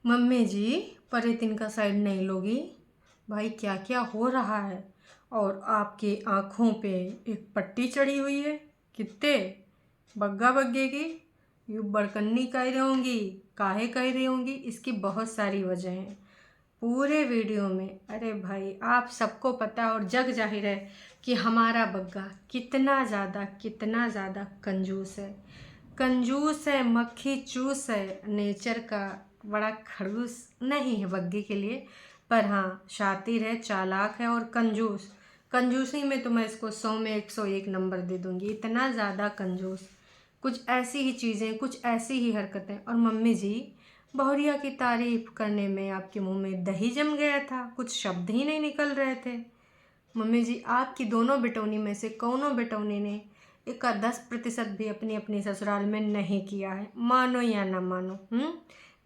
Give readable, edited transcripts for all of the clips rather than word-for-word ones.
Mummy जी, polythene का side नहीं लोगी? भाई क्या क्या हो रहा है। और आपकी आँखों पे एक पट्टी चढ़ी हुई है। कितने बग्गा बग्गे की यू बड़कन्नी कह रही होंगी, काहे कह रही होंगी। इसकी बहुत सारी वजह हैं पूरे वीडियो में। अरे भाई आप सबको पता और जग जाहिर है कि हमारा बग्गा कितना ज़्यादा कंजूस है। कंजूस है, मक्खी चूस है, नेचर का बड़ा खड़ूस नहीं है बग्गे के लिए। पर हाँ, शातिर है, चालाक है और कंजूस। कंजूसी में तो मैं इसको 100 में 101 नंबर दे दूँगी। इतना ज़्यादा कंजूस। कुछ ऐसी ही चीज़ें, कुछ ऐसी ही हरकतें। और मम्मी जी, बहुरिया की तारीफ करने में आपके मुंह में दही जम गया था, कुछ शब्द ही नहीं निकल रहे थे। मम्मी जी, आपकी दोनों बेटौनी में से कौनों बेटौनी ने एक 10% भी अपनी अपनी ससुराल में नहीं किया है, मानो या ना मानो।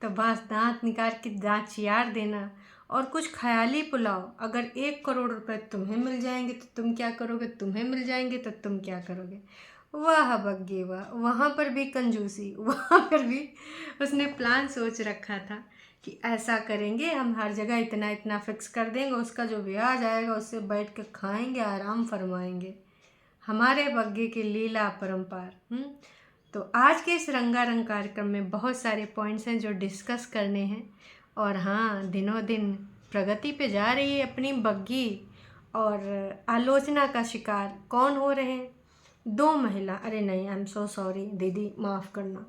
तो बस दांत निकाल के दांत चियार देना। और कुछ ख्याली पुलाव, अगर 1 करोड़ रुपए तुम्हें मिल जाएंगे तो तुम क्या करोगे, तुम्हें मिल जाएंगे तो तुम क्या करोगे। वाह बग्गे वाह, वहाँ पर भी कंजूसी, वहाँ पर भी उसने प्लान सोच रखा था कि ऐसा करेंगे, हम हर जगह इतना इतना फिक्स कर देंगे, उसका जो ब्याज आएगा उससे बैठ के खाएंगे, आराम फरमाएंगे। हमारे बग्गे की लीला अपरंपार। तो आज के इस रंगारंग कार्यक्रम में बहुत सारे पॉइंट्स हैं जो डिस्कस करने हैं। और हाँ, दिनों दिन प्रगति पे जा रही है अपनी बग्गी। और आलोचना का शिकार कौन हो रहे हैं? 2 महिला, अरे नहीं, आई एम सो सॉरी दीदी, माफ़ करना।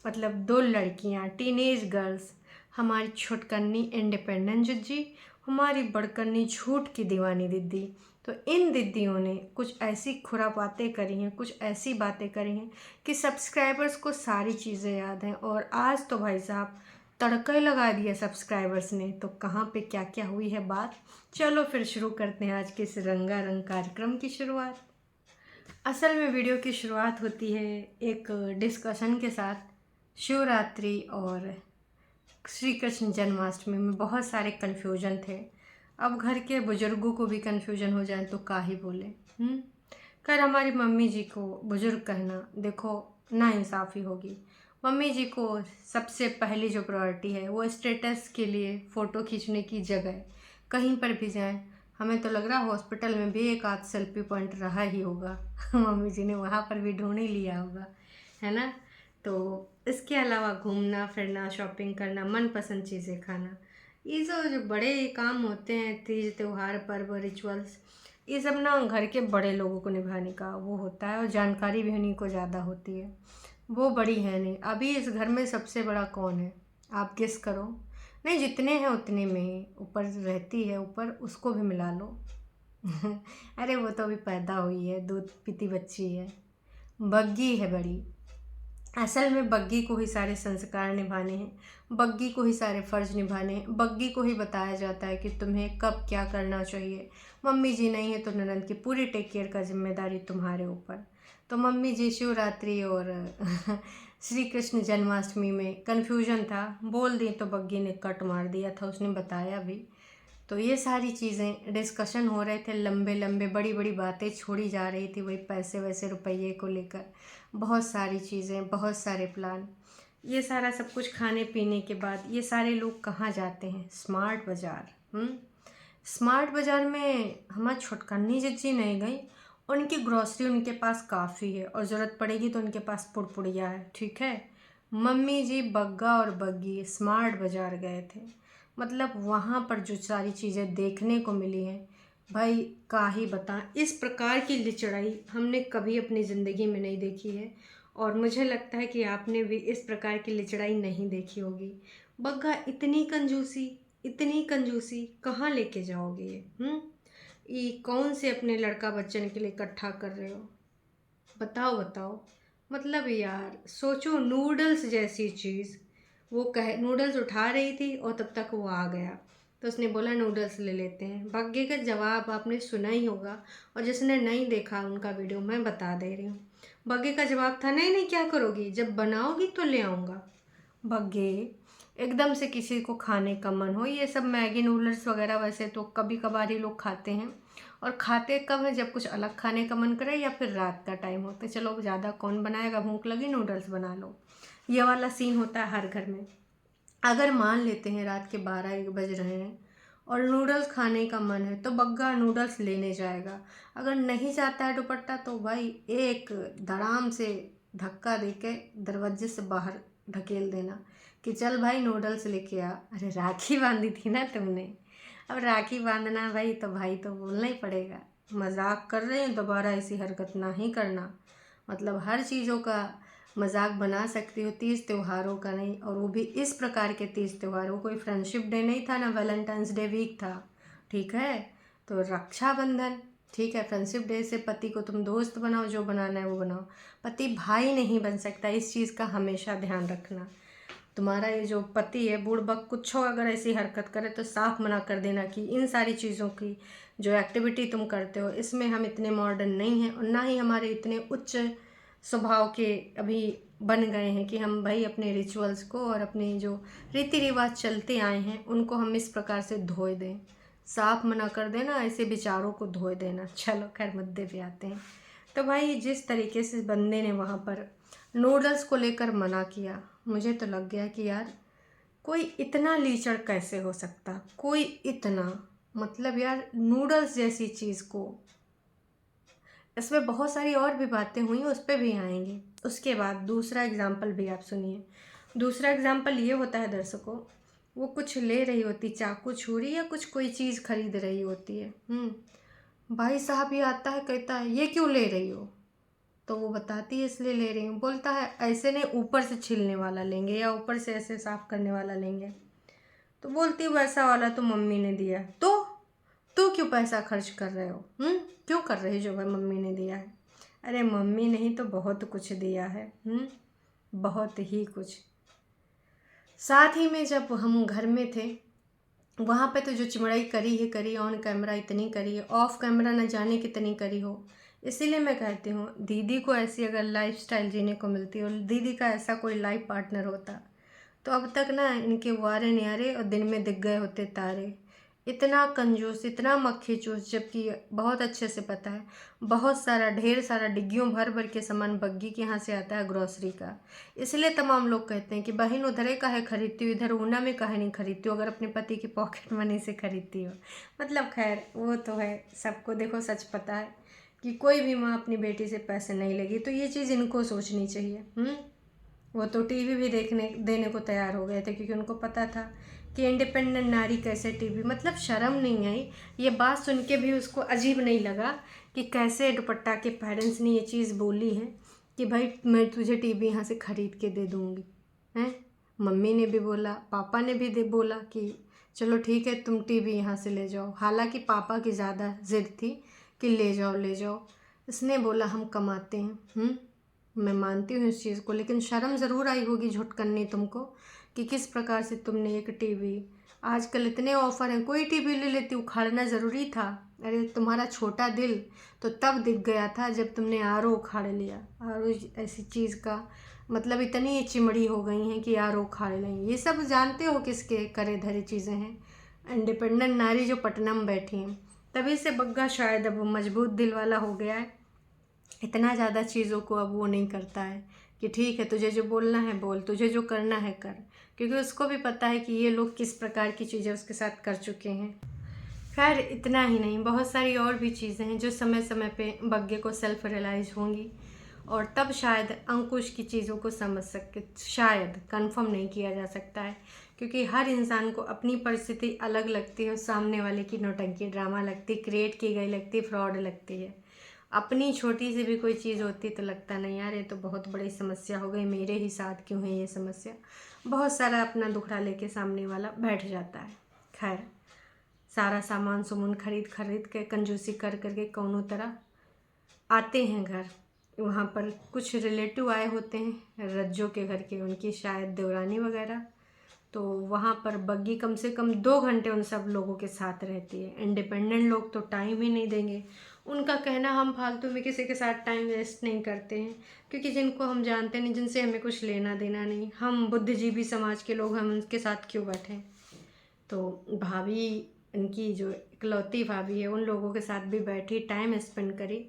मतलब 2 लड़कियां, टीनेज गर्ल्स, हमारी छोटकन्नी इंडिपेंडेंट जिज्जी, हमारी बड़कन्नी झूठ की दीवानी दीदी। तो इन दीदियों ने कुछ ऐसी खुरापातें करी हैं, कुछ ऐसी बातें करी हैं कि सब्सक्राइबर्स को सारी चीज़ें याद हैं। और आज तो भाई साहब तड़का ही लगा दिया सब्सक्राइबर्स ने। तो कहाँ पे क्या क्या हुई है बात, चलो फिर शुरू करते हैं आज के इस रंगारंग कार्यक्रम की शुरुआत। असल में वीडियो की शुरुआत होती है एक डिस्कशन के साथ। शिवरात्रि और श्री कृष्ण जन्माष्टमी में बहुत सारे कन्फ्यूजन थे। अब घर के बुजुर्गों को भी कन्फ्यूजन हो जाए तो का ही बोले। खैर, हमारी मम्मी जी को बुजुर्ग कहना देखो नाइंसाफ़ी होगी। मम्मी जी को सबसे पहली जो प्रायोरिटी है वो स्टेटस के लिए फ़ोटो खींचने की जगह। कहीं पर भी जाएं, हमें तो लग रहा है हॉस्पिटल में भी एक आध सेल्फी पॉइंट रहा ही होगा। मम्मी जी ने वहाँ पर भी ढूंढ ही लिया होगा, है ना। तो इसके अलावा घूमना फिरना, शॉपिंग करना, मनपसंद चीज़ें खाना, ये जो बड़े काम होते हैं, तीज त्यौहार पर्व रिचुअल्स, ये सब ना घर के बड़े लोगों को निभाने का वो होता है। और जानकारी भी उन्हीं को ज़्यादा होती है। वो बड़ी है नहीं। अभी इस घर में सबसे बड़ा कौन है, आप गेस करो। नहीं, जितने हैं उतने में ही। ऊपर रहती है, ऊपर उसको भी मिला लो। अरे वो तो अभी पैदा हुई है, दूध पीती बच्ची है। बग्गी है बड़ी। असल में बग्गी को ही सारे संस्कार निभाने हैं, बग्गी को ही सारे फ़र्ज निभाने हैं, बग्गी को ही बताया जाता है कि तुम्हें कब क्या करना चाहिए। मम्मी जी नहीं है तो ननद की पूरी टेक केयर का जिम्मेदारी तुम्हारे ऊपर। तो मम्मी जी शिवरात्रि और श्री कृष्ण जन्माष्टमी में कन्फ्यूजन था, बोल दी तो बग्गी ने कट मार दिया था, उसने बताया भी। तो ये सारी चीज़ें डिस्कशन हो रहे थे, लंबे लंबे बड़ी बड़ी बातें छोड़ी जा रही थी, वही पैसे वैसे रुपये को लेकर। बहुत सारी चीज़ें, बहुत सारे प्लान। ये सारा सब कुछ खाने पीने के बाद ये सारे लोग कहाँ जाते हैं? स्मार्ट बाज़ार। स्मार्ट बाज़ार में हमारी छोटकन्नी जिज्जी नहीं गई। उनकी ग्रॉसरी उनके पास काफ़ी है और ज़रूरत पड़ेगी तो उनके पास पुड़पुड़िया है, ठीक है। मम्मी जी बग्गा और बग्गी स्मार्ट बाज़ार गए थे। मतलब वहाँ पर जो सारी चीज़ें देखने को मिली हैं, भाई का ही बताएं। इस प्रकार की लिचड़ाई हमने कभी अपनी ज़िंदगी में नहीं देखी है। और मुझे लगता है कि आपने भी इस प्रकार की लिचड़ाई नहीं देखी होगी। बग्गा इतनी कंजूसी कहाँ लेके जाओगे ये कौन से अपने लड़का बच्चन के लिए इकट्ठा कर रहे हो? बताओ बताओ। मतलब यार सोचो, नूडल्स जैसी चीज़, वो कह नूडल्स उठा रही थी और तब तक वो आ गया। तो उसने बोला नूडल्स ले लेते हैं। बग्गे का जवाब आपने सुना ही होगा। और जिसने नहीं देखा उनका वीडियो मैं बता दे रही हूँ। बग्गे का जवाब था, नहीं नहीं, क्या करोगी, जब बनाओगी तो ले आऊँगा। बग्गे, एकदम से किसी को खाने का मन हो, ये सब मैगी नूडल्स वगैरह वैसे तो कभी कभार ही लोग खाते हैं। और खाते कब है, जब कुछ अलग खाने का मन करे या फिर रात का टाइम हो। तो चलो ज़्यादा कौन बनाएगा, भूख लगी नूडल्स बना लो, ये वाला सीन होता है हर घर में। अगर मान लेते हैं रात के 12-1 बज रहे हैं और नूडल्स खाने का मन है तो बग्गा नूडल्स लेने जाएगा। अगर नहीं जाता है दुपट्टा तो भाई एक धड़ाम से धक्का देके दरवाजे से बाहर ढकेल देना कि चल भाई नूडल्स लेके आ। अरे राखी बांधी थी ना तुमने, अब राखी बांधना है भाई तो बोलना ही पड़ेगा। मजाक कर रहे हैं, दोबारा ऐसी हरकत ना ही करना। मतलब हर चीज़ों का मजाक बना सकती हो, तीज त्योहारों का नहीं, और वो भी इस प्रकार के तीज त्योहारों। कोई फ्रेंडशिप डे नहीं था ना वैलेंटाइंस डे वीक था, ठीक है। तो रक्षाबंधन, ठीक है, फ्रेंडशिप डे से पति को तुम दोस्त बनाओ, जो बनाना है वो बनाओ, पति भाई नहीं बन सकता। इस चीज़ का हमेशा ध्यान रखना। तुम्हारा ये जो पति है बुड़बक कुछ हो, अगर ऐसी हरकत करे तो साफ मना कर देना कि इन सारी चीज़ों की जो एक्टिविटी तुम करते हो इसमें हम इतने मॉडर्न नहीं हैं और ना ही हमारे इतने उच्च स्वभाव के अभी बन गए हैं कि हम भाई अपने रिचुअल्स को और अपने जो रीति रिवाज चलते आए हैं उनको हम इस प्रकार से धोए दें। साफ मना कर देना, ऐसे विचारों को धोए देना। चलो खैर मुद्दे पे आते हैं। तो भाई जिस तरीके से बंदे ने वहाँ पर नूडल्स को लेकर मना किया, मुझे तो लग गया कि यार कोई इतना लीचड़ कैसे हो सकता, कोई इतना, मतलब यार नूडल्स जैसी चीज़ को। इसमें बहुत सारी और भी बातें हुई, उस पर भी आएंगे। उसके बाद दूसरा एग्जाम्पल भी आप सुनिए। दूसरा एग्जाम्पल ये होता है दर्शकों, वो कुछ ले रही होती, चाकू छुरी या कुछ कोई चीज़ खरीद रही होती है। भाई साहब ये आता है, कहता है ये क्यों ले रही हो, तो वो बताती है इसलिए ले रही हूँ। बोलता है ऐसे नहीं, ऊपर से छीलने वाला लेंगे या ऊपर से ऐसे साफ करने वाला लेंगे। तो बोलती है वैसा वाला तो मम्मी ने दिया। तो क्यों पैसा खर्च कर रहे हो, क्यों कर रही जो भाई मम्मी ने दिया है। अरे मम्मी ने ही तो बहुत कुछ दिया है, बहुत ही कुछ। साथ ही में जब हम घर में थे वहाँ पे तो जो चिमड़ाई करी है करी, ऑन कैमरा इतनी करी है, ऑफ कैमरा न जाने कितनी करी हो। इसीलिए मैं कहती हूँ दीदी को ऐसी अगर लाइफस्टाइल जीने को मिलती और दीदी का ऐसा कोई लाइफ पार्टनर होता तो अब तक ना इनके वारे न्यारे और दिन में दिख गए होते तारे। इतना कंजूस, इतना मक्खी चूस, जबकि बहुत अच्छे से पता है बहुत सारा ढेर सारा डिग्गियों भर भर के सामान बग्गी के यहाँ से आता है ग्रोसरी का। इसलिए तमाम लोग कहते हैं कि बहन उधर काहे खरीदती हो, इधर ऊना में काहे नहीं खरीदती हो, अगर अपने पति की पॉकेट मनी से खरीदती हो। मतलब खैर वो तो है, सबको देखो सच पता है कि कोई भी माँ अपनी बेटी से पैसे नहीं लेगी। तो ये चीज़ इनको सोचनी चाहिए। वो तो टीवी भी देने को तैयार हो गए थे क्योंकि उनको पता था कि इंडिपेंडेंट नारी कैसे टीवी, मतलब शर्म नहीं आई। ये बात सुन के भी उसको अजीब नहीं लगा कि कैसे दुपट्टा के पेरेंट्स ने ये चीज़ बोली है कि भाई मैं तुझे टीवी यहाँ से ख़रीद के दे दूँगी। हैं, मम्मी ने भी बोला, पापा ने भी बोला कि चलो ठीक है तुम टीवी यहाँ से ले जाओ। हालांकि पापा की ज़्यादा ज़िद थी कि ले जाओ ले जाओ। इसने बोला हम कमाते हैं। मैं मानती हूँ इस चीज़ को, लेकिन शर्म ज़रूर आई होगी झुट करनी तुमको कि किस प्रकार से तुमने एक टीवी, आजकल इतने ऑफ़र हैं, कोई टीवी ले लेती, उखाड़ना ज़रूरी था। अरे तुम्हारा छोटा दिल तो तब दिख गया था जब तुमने आरओ उखाड़ लिया। आरओ ऐसी चीज़ का मतलब इतनी चिमड़ी हो गई हैं कि आरओ उखाड़ लें। ये सब जानते हो किसके करे धरे चीज़ें हैं, इंडिपेंडेंट नारी जो पटना में बैठी हैं। तभी से बग्गा शायद अब मजबूत दिल वाला हो गया है, इतना ज़्यादा चीज़ों को अब वो नहीं करता है कि ठीक है तुझे जो बोलना है बोल, तुझे जो करना है कर, क्योंकि उसको भी पता है कि ये लोग किस प्रकार की चीज़ें उसके साथ कर चुके हैं। खैर इतना ही नहीं, बहुत सारी और भी चीज़ें हैं जो समय समय पे बग्गे को सेल्फ रियलाइज़ होंगी और तब शायद अंकुश की चीज़ों को समझ सके। शायद, कंफर्म नहीं किया जा सकता है क्योंकि हर इंसान को अपनी परिस्थिति अलग लगती है और सामने वाले की नौटंकी ड्रामा लगती, क्रिएट की गई लगती, फ्रॉड लगती है। अपनी छोटी सी भी कोई चीज़ होती तो लगता नहीं यार ये तो बहुत बड़ी समस्या हो गई, मेरे ही साथ क्यों है ये समस्या। बहुत सारा अपना दुखड़ा लेके सामने वाला बैठ जाता है। खैर सारा सामान सुमन खरीद के कंजूसी कर करके कौनों तरह आते हैं घर। वहाँ पर कुछ रिलेटिव आए होते हैं रज्जो के घर के, उनकी शायद देवरानी वगैरह। तो वहाँ पर बग्गी कम से कम 2 घंटे उन सब लोगों के साथ रहती है। इंडिपेंडेंट लोग तो टाइम ही नहीं देंगे। उनका कहना हम फालतू में किसी के साथ टाइम वेस्ट नहीं करते हैं क्योंकि जिनको हम जानते नहीं, जिनसे हमें कुछ लेना देना नहीं, हम बुद्धिजीवी समाज के लोग, हम उनके साथ क्यों बैठें। तो भाभी, इनकी जो इकलौती भाभी है, उन लोगों के साथ भी बैठी, टाइम स्पेंड करी।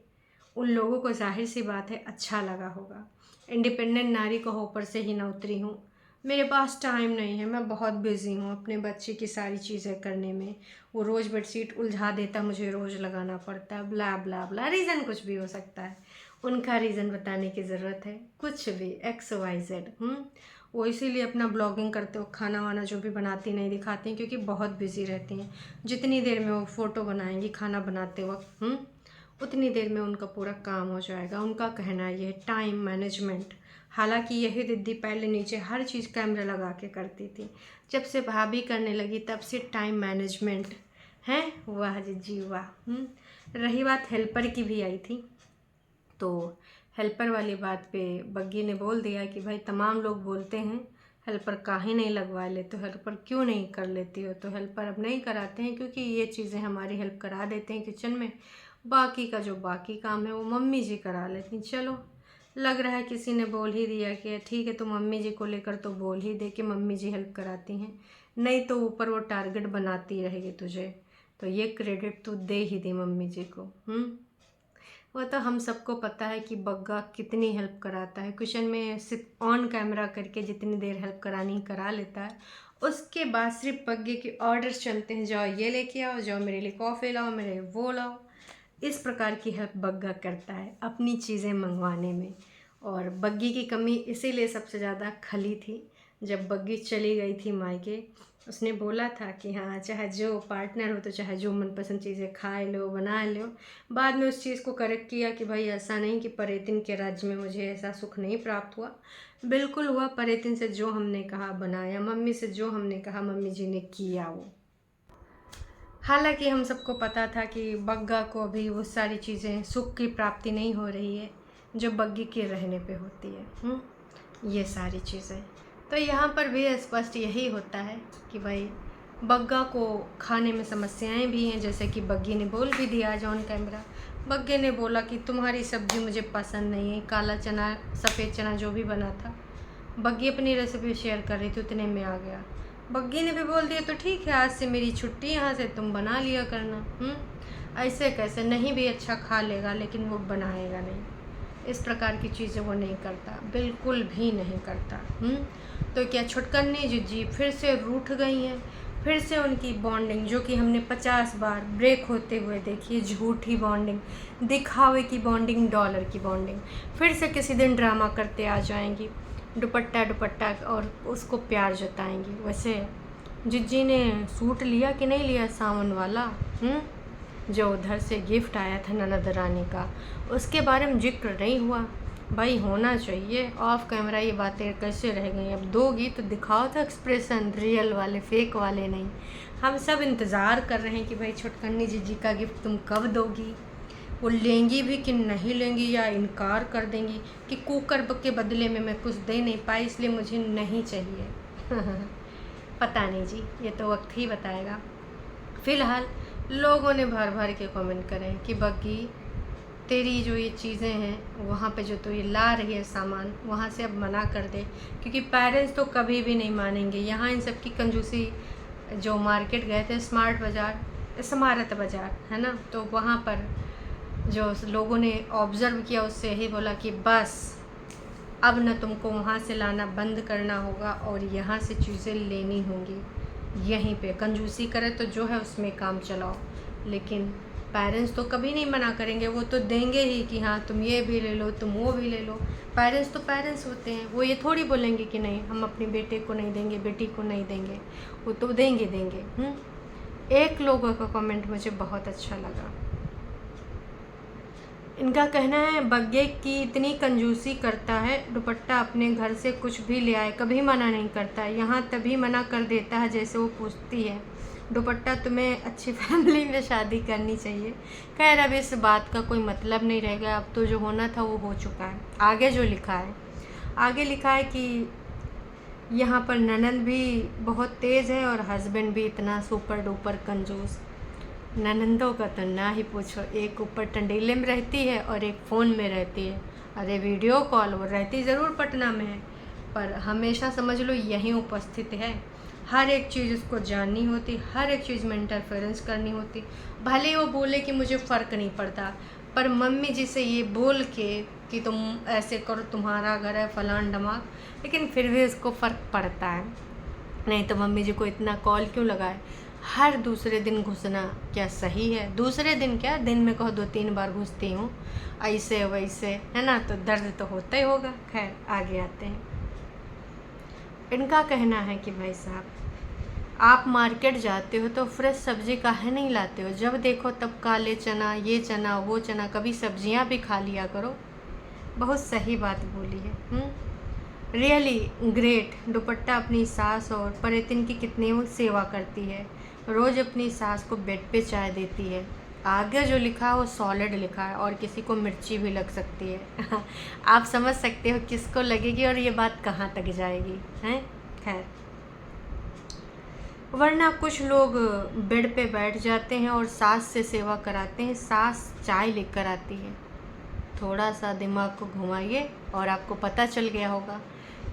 उन लोगों को जाहिर सी बात है अच्छा लगा होगा। इंडिपेंडेंट नारी को ऊपर से ही ना उतरी हूँ मेरे पास टाइम नहीं है, मैं बहुत बिज़ी हूँ अपने बच्चे की सारी चीज़ें करने में। वो रोज़ बेडशीट उलझा देता, मुझे रोज़ लगाना पड़ता है, ब्ला ब्ला ब्ला। रीज़न कुछ भी हो सकता है, उनका रीज़न बताने की ज़रूरत है? कुछ भी, XYZ। वो इसीलिए अपना ब्लॉगिंग करते हो, खाना वाना जो भी बनाती नहीं दिखाती हैं, क्योंकि बहुत बिज़ी रहती हैं। जितनी देर में वो फ़ोटो बनाएंगी खाना बनाते वक्त, उतनी देर में उनका पूरा काम हो जाएगा। उनका कहना ये है टाइम मैनेजमेंट। हालांकि यही दीदी पहले नीचे हर चीज़ कैमरा लगा के करती थी, जब से भाभी करने लगी तब से टाइम मैनेजमेंट है। वाह जी वाह। रही बात हेल्पर की, भी आई थी तो हेल्पर वाली बात पे बग्गी ने बोल दिया कि भाई तमाम लोग बोलते हैं हेल्पर काहे नहीं लगवा ले, तो हेल्पर क्यों नहीं कर लेती हो? तो हेल्पर अब नहीं कराते हैं, क्योंकि ये चीज़ें हमारी हेल्प करा देते हैं किचन में। बाकी का जो बाकी काम है वो मम्मी जी करा लेती हैं। चलो, लग रहा है किसी ने बोल ही दिया कि ठीक है, तो मम्मी जी को लेकर तो बोल ही दे कि मम्मी जी हेल्प कराती हैं, नहीं तो ऊपर वो टारगेट बनाती रहेगी तुझे, तो ये क्रेडिट तू दे ही दे मम्मी जी को। वो तो हम सबको पता है कि बग्गा कितनी हेल्प कराता है किचन में, सिर्फ ऑन कैमरा करके जितनी देर हेल्प करानी करा लेता है। उसके बाद सिर्फ बग्गे के ऑर्डर्स चलते हैं, जाओ ये लेके आओ, जाओ मेरे लिए कॉफ़ी लाओ, मेरे लिए वो लाओ। इस प्रकार की हेल्प बग्गा करता है अपनी चीज़ें मंगवाने में। और बग्गी की कमी इसीलिए सबसे ज़्यादा खली थी। जब बग्गी चली गई थी मायके, उसने बोला था कि हाँ, चाहे जो पार्टनर हो तो चाहे जो मनपसंद चीज़ें खाए लो, बना लो। बाद में उस चीज़ को करेक्ट किया कि भाई ऐसा नहीं कि परेतिन के राज्य में मुझे ऐसा सुख नहीं प्राप्त हुआ, बिल्कुल हुआ। परेतिन से जो हमने कहा बनाया, मम्मी से जो हमने कहा मम्मी जी ने किया वो। हालांकि हम सबको पता था कि बग्गा को अभी वो सारी चीज़ें सुख की प्राप्ति नहीं हो रही है जो बग्गी के रहने पे होती है। ये सारी चीज़ें तो यहाँ पर भी स्पष्ट यही होता है कि भाई बग्गा को खाने में समस्याएं भी हैं, जैसे कि बग्गी ने बोल भी दिया ऑन कैमरा। बग्गे ने बोला कि तुम्हारी सब्ज़ी मुझे पसंद नहीं है, काला चना सफ़ेद चना जो भी बना था। बग्गी अपनी रेसिपी शेयर कर रही थी, उतने में आ गया। बग्गी ने भी बोल दिया तो ठीक है, आज से मेरी छुट्टी, यहाँ से तुम बना लिया करना। ऐसे कैसे? नहीं भी अच्छा खा लेगा लेकिन वो बनाएगा नहीं। इस प्रकार की चीज़ें वो नहीं करता, बिल्कुल भी नहीं करता। तो क्या छुटकन्नी जिज्जी फिर से रूठ गई हैं? फिर से उनकी बॉन्डिंग जो कि हमने 50 बार ब्रेक होते हुए देखी है, झूठी बॉन्डिंग, दिखावे की बॉन्डिंग, डॉलर की बॉन्डिंग, फिर से किसी दिन ड्रामा करते आ जाएंगी, दुपट्टा दुपट्टा और उसको प्यार जताएंगी। वैसे जिज्जी ने सूट लिया कि नहीं लिया सावन वाला, जो उधर से गिफ्ट आया था ननद रानी का, उसके बारे में जिक्र नहीं हुआ। भाई होना चाहिए, ऑफ कैमरा ये बातें कैसे रह गई? अब दोगी तो दिखाओ तो एक्सप्रेशन, रियल वाले, फेक वाले नहीं। हम सब इंतज़ार कर रहे हैं कि भाई छुटकन्नी जीजी का गिफ्ट तुम कब दोगी? वो लेंगी भी कि नहीं लेंगी, या इनकार कर देंगी कि कुकर के बदले में मैं कुछ दे नहीं पाई इसलिए मुझे नहीं चाहिए। पता नहीं जी, ये तो वक्त ही बताएगा। फ़िलहाल लोगों ने भर भर के कमेंट करे कि बग्गी तेरी जो ये चीज़ें हैं वहाँ पे जो तो ये ला रही है सामान, वहाँ से अब मना कर दे, क्योंकि पेरेंट्स तो कभी भी नहीं मानेंगे। यहाँ इन सब की कंजूसी, जो मार्केट गए थे स्मार्ट बाज़ार, स्मारत बाज़ार है ना, तो वहाँ पर जो लोगों ने ऑब्ज़र्व किया उससे यही बोला कि बस अब न तुमको वहाँ से लाना बंद करना होगा और यहाँ से चीज़ें लेनी होंगी। यहीं पे कंजूसी करे तो जो है उसमें काम चलाओ, लेकिन पेरेंट्स तो कभी नहीं मना करेंगे, वो तो देंगे ही कि हाँ तुम ये भी ले लो, तुम वो भी ले लो। पेरेंट्स तो पेरेंट्स होते हैं, वो ये थोड़ी बोलेंगे कि नहीं हम अपने बेटे को नहीं देंगे, बेटी को नहीं देंगे, वो तो देंगे देंगे। एक लोगों का कमेंट मुझे बहुत अच्छा लगा। इनका कहना है बग्गे की इतनी कंजूसी करता है, दुपट्टा अपने घर से कुछ भी ले आए कभी मना नहीं करता, यहाँ तभी मना कर देता है जैसे वो पूछती है दुपट्टा तुम्हें अच्छी फैमिली में शादी करनी चाहिए। खैर अब इस बात का कोई मतलब नहीं रहेगा, अब तो जो होना था वो हो चुका है। आगे जो लिखा है, आगे लिखा है कि यहाँ पर ननद भी बहुत तेज़ है और हस्बैंड भी इतना सुपर डुपर कंजूस। ननंदों का तो ना ही पूछो, एक ऊपर टंडीले में रहती है और एक फ़ोन में रहती है। अरे वीडियो कॉल, वो रहती ज़रूर पटना में है पर हमेशा समझ लो यहीं उपस्थित है। हर एक चीज़ उसको जाननी होती, हर एक चीज़ में इंटरफेरेंस करनी होती। भले वो बोले कि मुझे फ़र्क नहीं पड़ता, पर मम्मी जी से ये बोल के कि तुम ऐसे करो, तुम्हारा घर है फलान ढमाक, लेकिन फिर भी उसको फ़र्क पड़ता है। नहीं तो मम्मी जी को इतना कॉल क्यों लगाए? हर दूसरे दिन घुसना क्या सही है? दूसरे दिन क्या, दिन में कहो 2-3 बार घुसती हूँ, ऐसे वैसे, है ना, तो दर्द तो होता ही होगा। खैर आगे आते हैं। इनका कहना है कि भाई साहब, आप मार्केट जाते हो तो फ्रेश सब्जी काहे नहीं लाते हो? जब देखो तब काले चना, ये चना, वो चना, कभी सब्जियां भी खा लिया करो। बहुत सही बात बोली है। Really great. दुपट्टा अपनी सास और परितिन की कितनी वो सेवा करती है। रोज़ अपनी सास को बेड पे चाय देती है। आगे जो लिखा है वो सॉलिड लिखा है, और किसी को मिर्ची भी लग सकती है। आप समझ सकते हो किसको लगेगी और ये बात कहाँ तक जाएगी, हैं? खैर, वरना कुछ लोग बेड पे बैठ जाते हैं और सास से सेवा कराते हैं। सास चाय लेकर आती है। थोड़ा सा दिमाग को घुमाइए और आपको पता चल गया होगा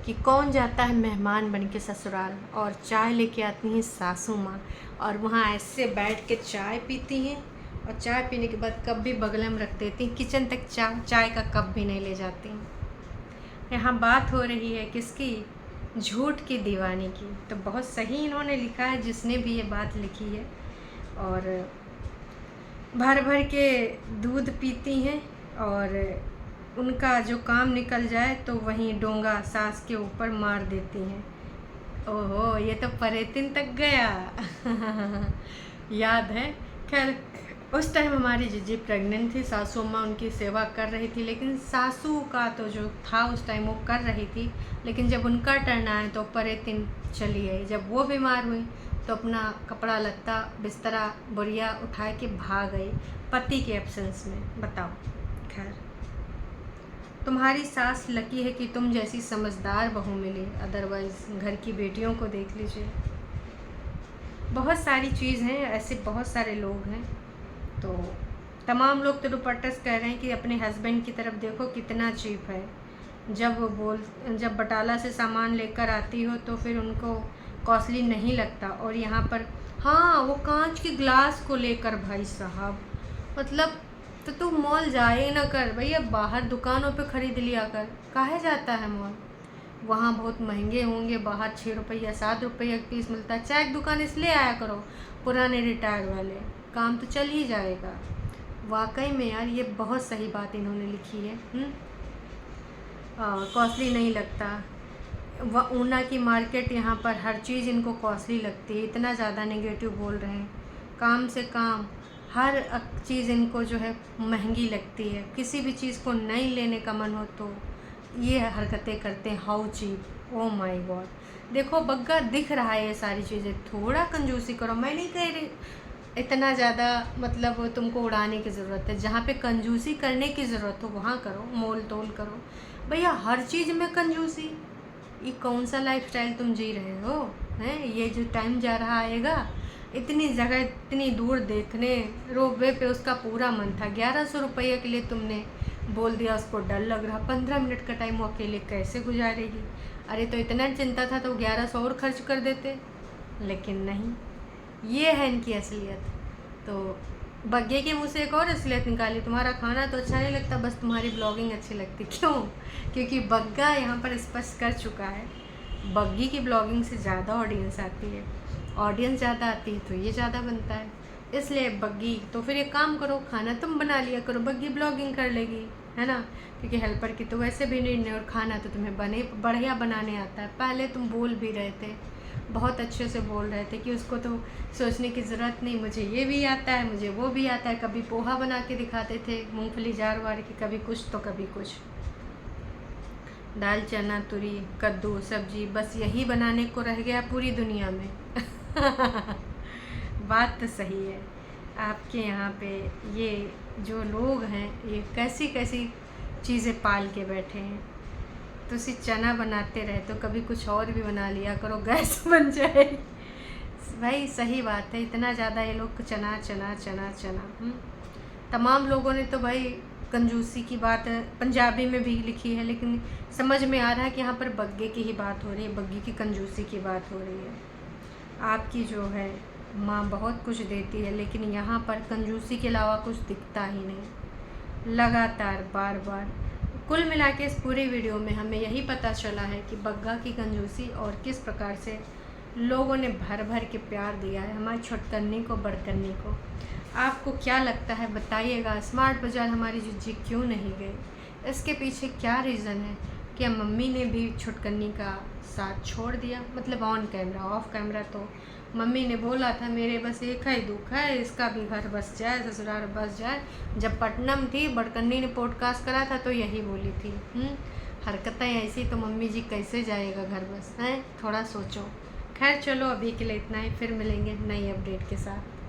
कि कौन जाता है मेहमान बन के ससुराल, और चाय लेके आती हैं सासू माँ, और वहाँ ऐसे बैठ के चाय पीती हैं, और चाय पीने के बाद कप भी बगल में रख देती हैं, किचन तक चाय का कप भी नहीं ले जाती हैं। यहाँ बात हो रही है किसकी? झूठ की दीवानी की। तो बहुत सही इन्होंने लिखा है जिसने भी ये बात लिखी है। और भर भर के दूध पीती हैं, और उनका जो काम निकल जाए तो वहीं डोंगा सास के ऊपर मार देती हैं। ओहो, ये तो परितिन तक गया। याद है। खैर, उस टाइम हमारी जीजी प्रेग्नेंट थी, सासू माँ उनकी सेवा कर रही थी, लेकिन सासू का तो जो था उस टाइम वो कर रही थी, लेकिन जब उनका टर्न आया तो परितिन चली आई। जब वो बीमार हुई तो अपना कपड़ा लत्ता बिस्तरा बोरिया उठा के भाग गई पति के एब्सेंस में। बताओ। खैर, तुम्हारी सास लकी है कि तुम जैसी समझदार बहू मिली, अदरवाइज़ घर की बेटियों को देख लीजिए। बहुत सारी चीज़ हैं, ऐसे बहुत सारे लोग हैं। तो तमाम लोग तो दुपट्टस कह रहे हैं कि अपने हस्बैंड की तरफ देखो कितना चीप है। जब बटाला से सामान लेकर आती हो तो फिर उनको कॉस्टली नहीं लगता, और यहाँ पर हाँ, वो कांच के ग्लास को लेकर भाई साहब, मतलब तो तू मॉल जाए ना कर भैया, बाहर दुकानों पे ख़रीद लिया कर। काहे जाता है मॉल? वहाँ बहुत महंगे होंगे, बाहर 6 रुपया 7 रुपये का पीस मिलता है। चाय की दुकान इसलिए आया करो, पुराने रिटायर वाले, काम तो चल ही जाएगा। वाकई में यार, ये बहुत सही बात इन्होंने लिखी है। कॉस्टली नहीं लगता। ऊना की मार्केट, यहाँ पर हर चीज़ इनको कॉस्टली लगती है। इतना ज़्यादा नेगेटिव बोल रहे हैं। काम से काम हर चीज़ इनको जो है महंगी लगती है। किसी भी चीज़ को नहीं लेने का मन हो तो ये हरकतें करते हैं, how cheap. Oh my god. देखो बग्गा, दिख रहा है ये सारी चीज़ें, थोड़ा कंजूसी करो। मैं नहीं कह रही इतना ज़्यादा मतलब तुमको उड़ाने की ज़रूरत है। जहाँ पे कंजूसी करने की ज़रूरत हो वहाँ करो, मोल तोल करो। भैया हर चीज़ में कंजूसी, ये कौन सा लाइफस्टाइल तुम जी रहे हो? हैं, ये जो टाइम जा रहा आएगा, इतनी जगह इतनी दूर देखने, रोपवे पे उसका पूरा मन था, 1100 रुपये के लिए तुमने बोल दिया, उसको डर लग रहा, 15 मिनट का टाइम वो अकेले कैसे गुजारेगी? अरे तो इतना चिंता था तो 1100 और खर्च कर देते, लेकिन नहीं। ये है इनकी असलियत। तो बग्गे के मुँह से एक और असलियत निकाली, तुम्हारा खाना तो अच्छा नहीं लगता, बस तुम्हारी ब्लॉगिंग अच्छी लगती। क्यों? क्योंकि बग्गा यहाँ पर स्पष्ट कर चुका है, बग्गी की ब्लॉगिंग से ज़्यादा ऑडियंस आती है, ऑडियंस ज़्यादा आती है तो ये ज़्यादा बनता है, इसलिए बग्गी। तो फिर एक काम करो, खाना तुम बना लिया करो, बग्गी ब्लॉगिंग कर लेगी, है ना, क्योंकि हेल्पर की तो वैसे भी नहीं, और खाना तो तुम्हें बढ़िया बनाने आता है। पहले तुम बोल भी रहे थे, बहुत अच्छे से बोल रहे थे कि उसको तो सोचने की ज़रूरत नहीं, मुझे ये भी आता है, मुझे वो भी आता है। कभी पोहा बना के दिखाते थे मूंगफली जार वार की, कभी कुछ तो कभी कुछ, दाल चना तुरी कद्दू सब्जी, बस यही बनाने को रह गया पूरी दुनिया में। बात तो सही है। आपके यहाँ पे ये जो लोग हैं, ये कैसी कैसी चीज़ें पाल के बैठे हैं। तो सिर्फ चना बनाते रहे तो कभी कुछ और भी बना लिया करो, गैस बन जाए। भाई सही बात है, इतना ज़्यादा ये लोग चना चना चना चना। तमाम लोगों ने तो भाई कंजूसी की बात पंजाबी में भी लिखी है, लेकिन समझ में आ रहा है कि यहाँ पर बग्गे की ही बात हो रही है, बग्गी की कंजूसी की बात हो रही है। आपकी जो है माँ बहुत कुछ देती है, लेकिन यहाँ पर कंजूसी के अलावा कुछ दिखता ही नहीं। लगातार बार बार कुल मिला के इस पूरी वीडियो में हमें यही पता चला है कि बग्गा की कंजूसी और किस प्रकार से लोगों ने भर भर के प्यार दिया है हमारी छोटकन्नी को, बड़कन्नी को। आपको क्या लगता है बताइएगा, स्मार्ट बाजार हमारी जिज्जी क्यों नहीं गई? इसके पीछे क्या रीज़न है? क्या मम्मी ने भी छोटकन्नी का साथ छोड़ दिया? मतलब ऑन कैमरा, ऑफ कैमरा तो मम्मी ने बोला था मेरे बस एक ही दुख है, इसका भी घर बस जाए, ससुराल बस जाए। जब पटना में थी, बड़कन्नी ने पॉडकास्ट करा था तो यही बोली थी। हरकतें ऐसी तो मम्मी जी कैसे जाएगा घर बस, हैं? थोड़ा सोचो। खैर चलो, अभी के लिए इतना ही, फिर मिलेंगे नई अपडेट के साथ।